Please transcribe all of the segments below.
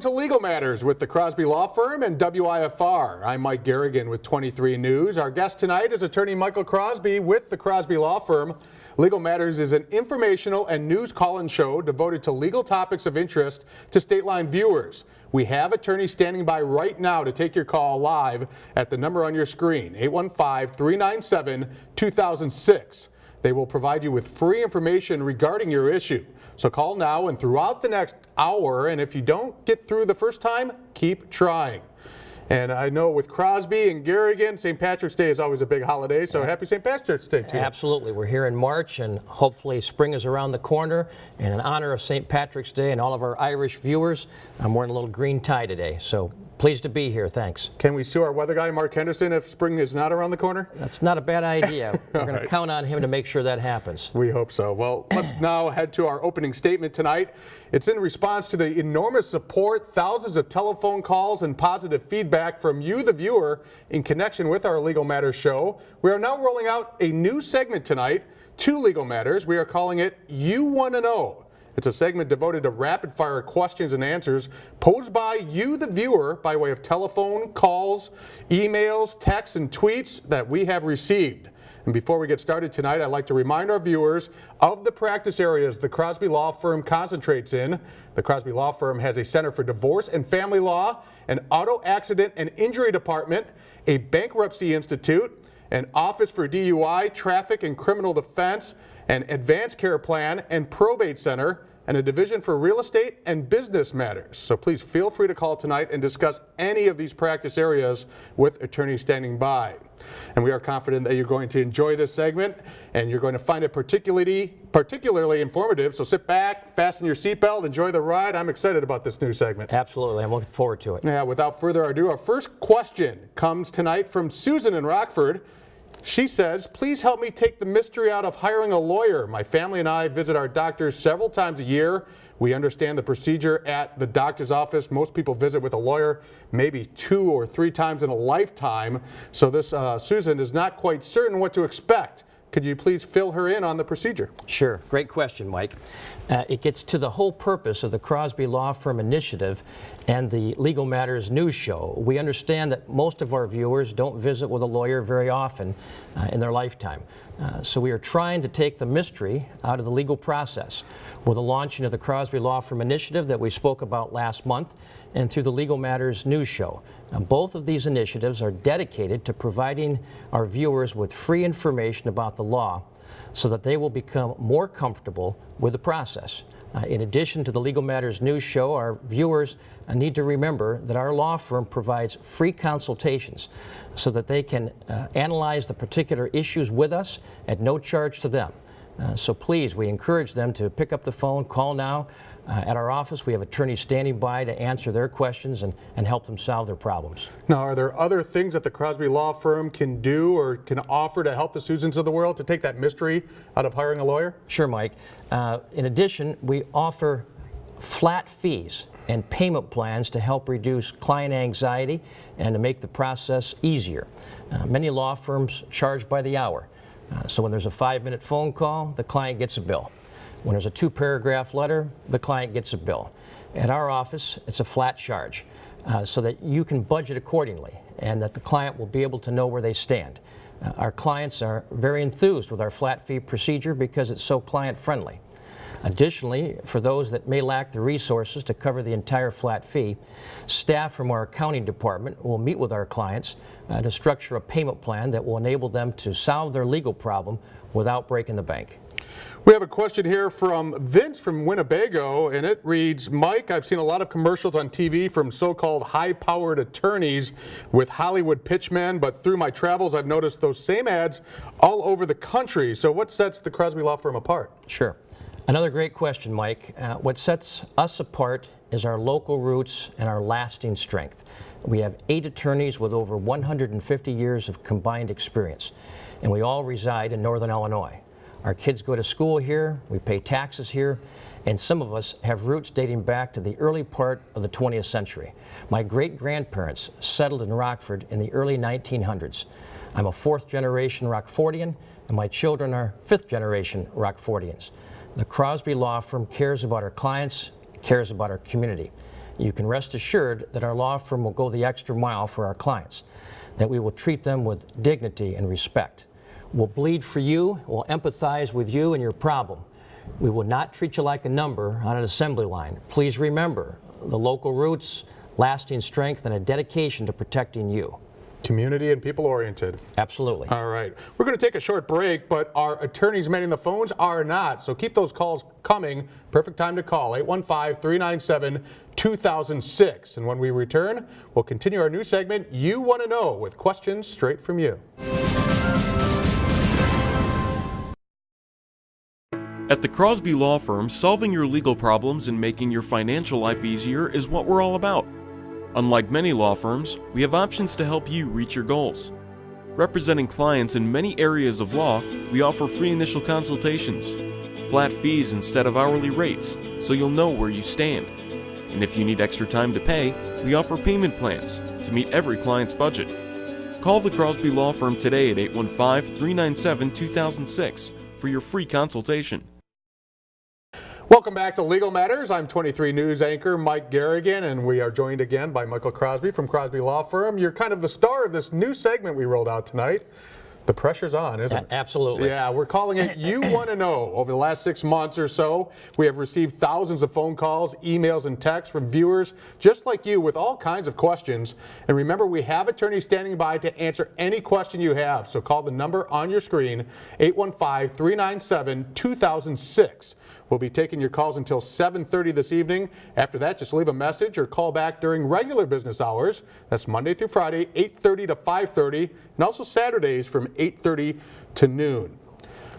to Legal Matters with the Crosby Law Firm and WIFR. I'm Mike Garrigan with 23 News. Our guest tonight is attorney Michael Crosby with the Crosby Law Firm. Legal Matters is an informational and news call-in show devoted to legal topics of interest to State Line viewers. We have attorneys standing by right now to take your call live at the number on your screen, 815-397-2006. They will provide you with free information regarding your issue. So call now and throughout the next hour, and if you don't get through the first time, keep trying. And I know with Crosby and Garrigan, St. Patrick's Day is always a big holiday, so happy St. Patrick's Day to you. Absolutely. We're here in March, and hopefully spring is around the corner. And in honor of St. Patrick's Day and all of our Irish viewers, I'm wearing a little green tie today. So pleased to be here. Thanks. Can we sue our weather guy, Mark Henderson, if spring is not around the corner? That's not a bad idea. We're going to count on him to make sure that happens. We hope so. Well, let's now head to our opening statement tonight. It's in response to the enormous support, thousands of telephone calls, and positive feedback from you, the viewer, in connection with our Legal Matters show. We are now rolling out a new segment tonight to Legal Matters. We are calling it You Want to Know. It's a segment devoted to rapid-fire questions and answers posed by you, the viewer, by way of telephone, calls, emails, texts, and tweets that we have received. And before we get started tonight, I'd like to remind our viewers of the practice areas the Crosby Law Firm concentrates in. The Crosby Law Firm has a Center for Divorce and Family Law, an Auto Accident and Injury Department, a Bankruptcy Institute, an Office for DUI, Traffic and Criminal Defense, an Advanced Care Plan and Probate Center, and a division for real estate and business matters. So please feel free to call tonight and discuss any of these practice areas with attorneys standing by. And we are confident that you're going to enjoy this segment and you're going to find it particularly informative. So sit back, fasten your seatbelt, enjoy the ride. I'm excited about this new segment. Absolutely. I'm looking forward to it. Yeah, without further ado, our first question comes tonight from Susan in Rockford. She says, please help me take the mystery out of hiring a lawyer. My family and I visit our doctors several times a year. We understand the procedure at the doctor's office. Most people visit with a lawyer maybe 2 or 3 times in a lifetime. So this Susan is not quite certain what to expect. Could you please fill her in on the procedure? Sure. Great question, Mike. It gets to the whole purpose of the Crosby Law Firm initiative and the Legal Matters news show. We understand that most of our viewers don't visit with a lawyer very often in their lifetime. So we are trying to take the mystery out of the legal process with the launching of the Crosby Law Firm initiative that we spoke about last month and through the Legal Matters news show. Both of these initiatives are dedicated to providing our viewers with free information about the law so that they will become more comfortable with the process. In addition to the Legal Matters news show, our viewers need to remember that our law firm provides free consultations so that they can analyze the particular issues with us at no charge to them. So please, we encourage them to pick up the phone, call now. At our office, we have attorneys standing by to answer their questions and help them solve their problems. Now, are there other things that the Crosby Law Firm can do or can offer to help the Susans of the world to take that mystery out of hiring a lawyer? Sure, Mike. In addition, we offer flat fees and payment plans to help reduce client anxiety and to make the process easier. Many law firms charge by the hour. So when there's a 5-minute phone call, the client gets a bill. When there's a 2-paragraph letter, the client gets a bill. At our office, it's a flat charge so that you can budget accordingly and that the client will be able to know where they stand. Our clients are very enthused with our flat fee procedure because it's so client friendly. Additionally, for those that may lack the resources to cover the entire flat fee, staff from our accounting department will meet with our clients to structure a payment plan that will enable them to solve their legal problem without breaking the bank. We have a question here from Vince from Winnebago, and it reads, Mike, I've seen a lot of commercials on TV from so-called high-powered attorneys with Hollywood pitchmen, but through my travels, I've noticed those same ads all over the country. So what sets the Crosby Law Firm apart? Sure. Another great question, Mike. What sets us apart is our local roots and our lasting strength. We have 8 attorneys with over 150 years of combined experience, and we all reside in Northern Illinois. Our kids go to school here, we pay taxes here, and some of us have roots dating back to the early part of the 20th century. My great-grandparents settled in Rockford in the early 1900s. I'm a 4th-generation Rockfordian, and my children are 5th-generation Rockfordians. The Crosby Law Firm cares about our clients, cares about our community. you can rest assured that our law firm will go the extra mile for our clients, that we will treat them with dignity and respect. We'll bleed for you, we'll empathize with you and your problem. We will not treat you like a number on an assembly line. Please remember the local roots, lasting strength, and a dedication to protecting you. Community and people-oriented. Absolutely. All right. We're going to take a short break, but our attorneys manning the phones are not. So keep those calls coming. Perfect time to call, 815-397-2006. And when we return, we'll continue our new segment, You Want to Know, with questions straight from you. At the Crosby Law Firm, solving your legal problems and making your financial life easier is what we're all about. Unlike many law firms, we have options to help you reach your goals. Representing clients in many areas of law, we offer free initial consultations, flat fees instead of hourly rates, so you'll know where you stand. And if you need extra time to pay, we offer payment plans to meet every client's budget. Call the Crosby Law Firm today at 815-397-2006 for your free consultation. Welcome back to Legal Matters. I'm 23 News anchor Mike Garrigan, and we are joined again by Michael Crosby from Crosby Law Firm. You're kind of the star of this new segment we rolled out tonight. The pressure's on, isn't it? Absolutely. Yeah, we're calling it You Want to Know. Over the last 6 months or so, we have received thousands of phone calls, emails, and texts from viewers just like you with all kinds of questions. And remember, we have attorneys standing by to answer any question you have. So call the number on your screen, 815-397-2006. We'll be taking your calls until 7:30 this evening. After that, just leave a message or call back during regular business hours. That's Monday through Friday, 8:30 to 5:30, and also Saturdays from 8:30 to noon.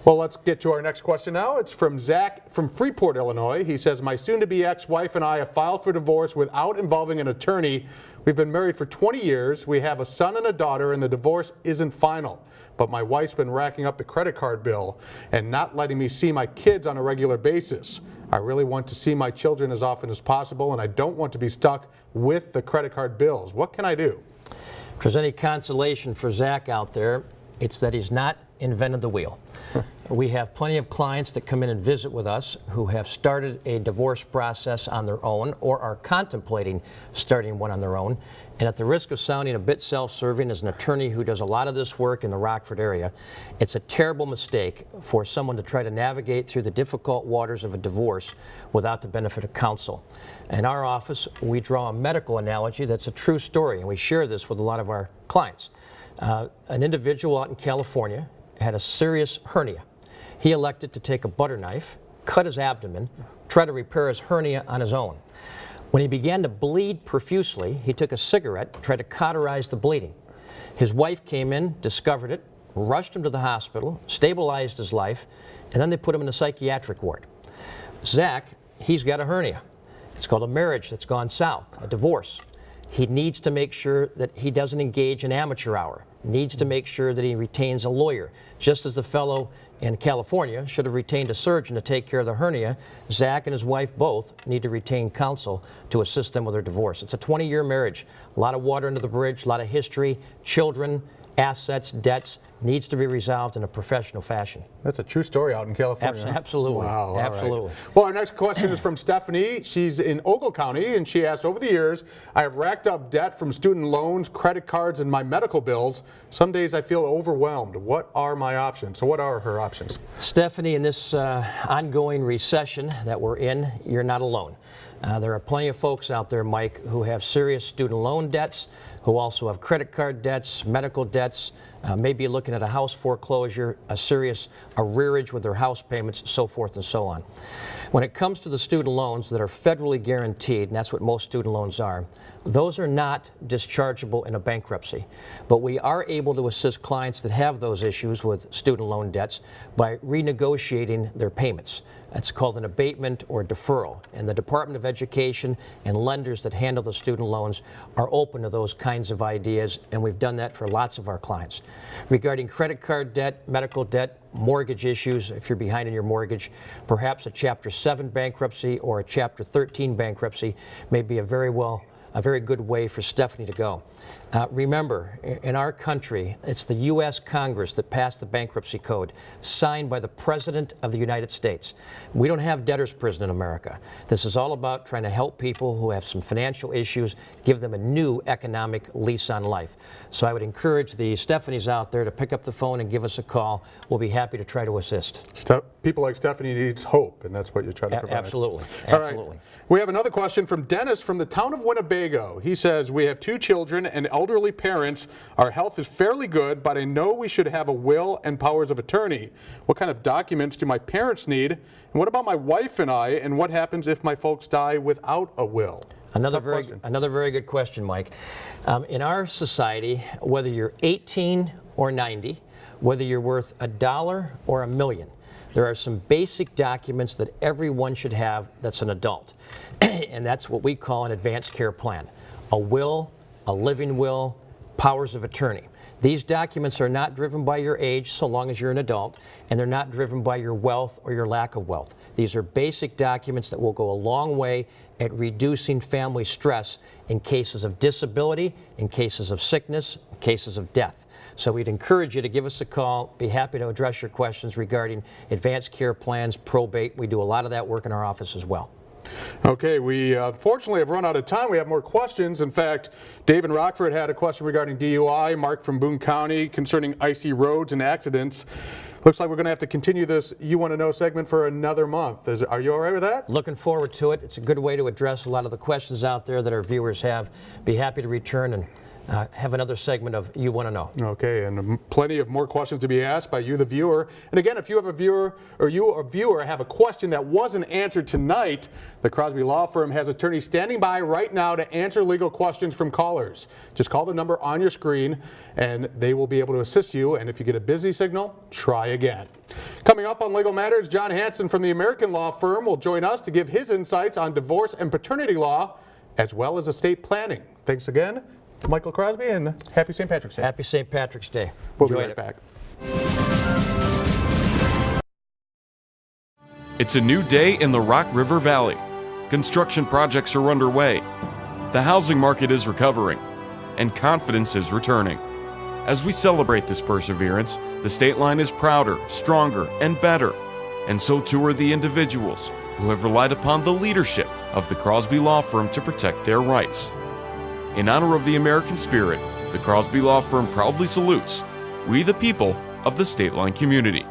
Well, let's get to our next question now. It's from Zach from Freeport, Illinois. He says, my soon-to-be ex-wife and I have filed for divorce without involving an attorney. We've been married for 20 years. We have a son and a daughter, and the divorce isn't final. But my wife's been racking up the credit card bill and not letting me see my kids on a regular basis. I really want to see my children as often as possible, and I don't want to be stuck with the credit card bills. What can I do? If there's any consolation for Zach out there, it's that he's not invented the wheel. We have plenty of clients that come in and visit with us who have started a divorce process on their own or are contemplating starting one on their own. And at the risk of sounding a bit self-serving, as an attorney who does a lot of this work in the Rockford area, it's a terrible mistake for someone to try to navigate through the difficult waters of a divorce without the benefit of counsel. In our office, we draw a medical analogy that's a true story, and we share this with a lot of our clients. An individual out in California had a serious hernia. He elected to take a butter knife, cut his abdomen, try to repair his hernia on his own. When he began to bleed profusely, he took a cigarette, tried to cauterize the bleeding. His wife came in, discovered it, rushed him to the hospital, stabilized his life, and then they put him in a psychiatric ward. Zach, he's got a hernia. It's called a marriage that's gone south, a divorce. He needs to make sure that he doesn't engage in amateur hour, needs to make sure that he retains a lawyer. Just as the fellow in California should have retained a surgeon to take care of the hernia, Zach and his wife both need to retain counsel to assist them with their divorce. It's a 20-year marriage, a lot of water under the bridge, a lot of history, children, assets, debts, needs to be resolved in a professional fashion. That's a true story out in California. Absolutely. Wow, absolutely. Right. Well, our next question is from Stephanie. She's in Ogle County, and she asks, over the years, I have racked up debt from student loans, credit cards, and my medical bills. Some days I feel overwhelmed. What are my options? So what are her options? Stephanie, in this ongoing recession that we're in, you're not alone. There are plenty of folks out there, Mike, who have serious student loan debts, who also have credit card debts, medical debts, maybe looking at a house foreclosure, a serious arrearage with their house payments, so forth and so on. When it comes to the student loans that are federally guaranteed, and that's what most student loans are, those are not dischargeable in a bankruptcy. But we are able to assist clients that have those issues with student loan debts by renegotiating their payments. That's called an abatement or deferral. And the Department of Education and lenders that handle the student loans are open to those kinds of ideas, and we've done that for lots of our clients. Regarding credit card debt, medical debt, mortgage issues, if you're behind in your mortgage, perhaps a Chapter 7 bankruptcy or a Chapter 13 bankruptcy may be a very well a very good way for Stephanie to go. Remember, in our country, it's the U.S. Congress that passed the bankruptcy code, signed by the President of the United States. We don't have debtor's prison in America. This is all about trying to help people who have some financial issues, give them a new economic lease on life. So I would encourage the Stephanies out there to pick up the phone and give us a call. We'll be happy to try to assist. People like Stephanie needs hope, and that's what you try to provide. Absolutely. All right. We have another question from Dennis from the town of Winnebago. He says, we have 2 children and elderly parents. Our health is fairly good, but I know we should have a will and powers of attorney. What kind of documents do my parents need? And what about my wife and I? And what happens if my folks die without a will? Another very good question, Mike. In our society, whether you're 18 or 90, whether you're worth $1 or $1 million, there are some basic documents that everyone should have that's an adult. And that's what we call an advanced care plan. A will, a living will, powers of attorney. These documents are not driven by your age, so long as you're an adult, and they're not driven by your wealth or your lack of wealth. These are basic documents that will go a long way at reducing family stress in cases of disability, in cases of sickness, in cases of death. So we'd encourage you to give us a call. Be happy to address your questions regarding advanced care plans, probate. We do a lot of that work in our office as well. Okay, we unfortunately have run out of time. We have more questions. In fact, Dave in Rockford had a question regarding DUI, Mark from Boone County concerning icy roads and accidents. Looks like we're going to have to continue this You Want to Know segment for another month. Are you all right with that? Looking forward to it. It's a good way to address a lot of the questions out there that our viewers have. Be happy to return and have another segment of You Want to Know. Okay, and plenty of more questions to be asked by you, the viewer. And again, if you have a viewer or you, a viewer, have a question that wasn't answered tonight, the Crosby Law Firm has attorneys standing by right now to answer legal questions from callers. Just call the number on your screen and they will be able to assist you. And if you get a busy signal, try again. Coming up on Legal Matters, John Hanson from the American Law Firm will join us to give his insights on divorce and paternity law, as well as estate planning. Thanks again, Michael Crosby, and happy St. Patrick's Day. Happy St. Patrick's Day. We'll be right back. It's a new day in the Rock River Valley. Construction projects are underway. The housing market is recovering, and confidence is returning. As we celebrate this perseverance, the state line is prouder, stronger, and better. And so too are the individuals who have relied upon the leadership of the Crosby Law Firm to protect their rights. In honor of the American spirit, the Crosby Law Firm proudly salutes we the people of the State Line community.